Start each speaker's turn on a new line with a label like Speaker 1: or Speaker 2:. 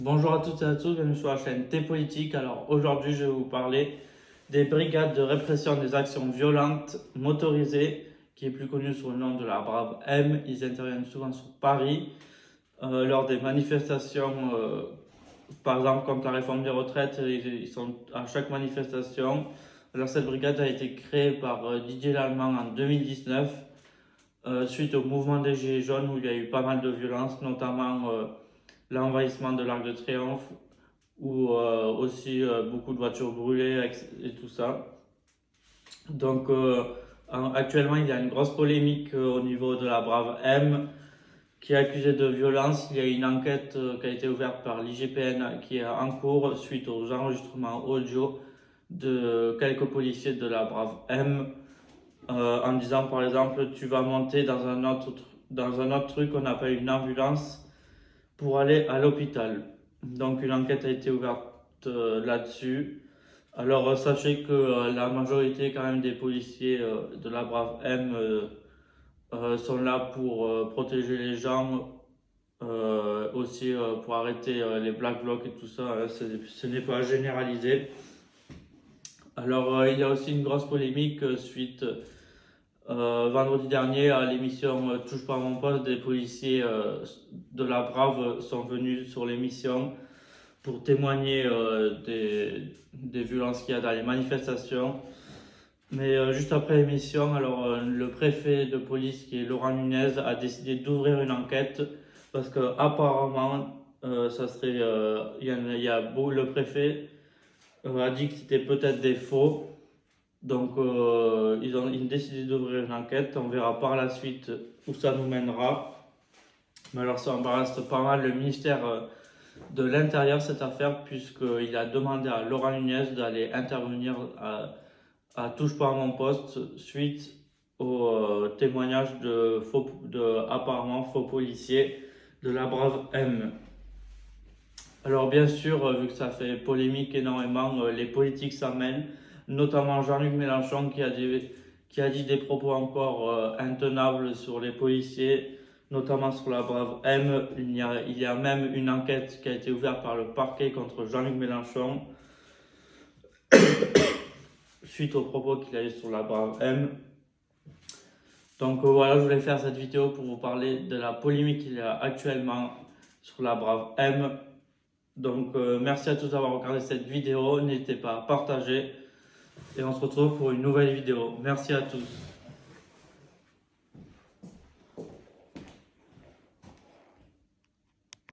Speaker 1: Bonjour à toutes et à tous, bienvenue sur la chaîne T-Politique. Alors aujourd'hui, je vais vous parler des brigades de répression des actions violentes motorisées, qui est plus connu sous le nom de la Brave M. Ils interviennent souvent sur Paris lors des manifestations, par exemple contre la réforme des retraites. Ils sont à chaque manifestation. Alors cette brigade a été créée par Didier Lallemand en 2019 suite au mouvement des Gilets jaunes où il y a eu pas mal de violences, notamment l'envahissement de l'Arc de Triomphe ou aussi beaucoup de voitures brûlées et tout ça. Donc actuellement il y a une grosse polémique au niveau de la Brave M qui est accusée de violence. Il y a une enquête qui a été ouverte par l'IGPN qui est en cours suite aux enregistrements audio de quelques policiers de la Brave M en disant par exemple tu vas monter dans un autre truc qu'on appelle une ambulance pour aller à l'hôpital. Donc une enquête a été ouverte là-dessus. Alors sachez que la majorité quand même des policiers de la Brave M sont là pour protéger les gens, aussi pour arrêter les black blocs et tout ça. Ce n'est pas généralisé. Alors il y a aussi une grosse polémique suite vendredi dernier à l'émission Touche pas à mon poste. Des policiers de la Brave sont venus sur l'émission pour témoigner des violences qu'il y a dans les manifestations. Mais juste après l'émission, alors le préfet de police qui est Laurent Nunez a décidé d'ouvrir une enquête parce que apparemment ça serait le préfet a dit que c'était peut-être des faux. Donc ils ont décidé d'ouvrir une enquête. On verra par la suite où ça nous mènera. Mais alors ça embarrasse pas mal le ministère de l'Intérieur cette affaire, puisqu'il a demandé à Laurent Nunez d'aller intervenir à Touche pas à mon poste suite au témoignage de apparemment faux policiers de la Brave M. Alors bien sûr, vu que ça fait polémique énormément, les politiques s'en mêlent, notamment Jean-Luc Mélenchon qui a dit des propos encore intenables sur les policiers, notamment sur la Brave M. Il y a même une enquête qui a été ouverte par le parquet contre Jean-Luc Mélenchon suite aux propos qu'il a eu sur la Brave M. Donc voilà, je voulais faire cette vidéo pour vous parler de la polémique qu'il y a actuellement sur la Brave M. Donc merci à tous d'avoir regardé cette vidéo, n'hésitez pas à partager et on se retrouve pour une nouvelle vidéo. Merci à tous.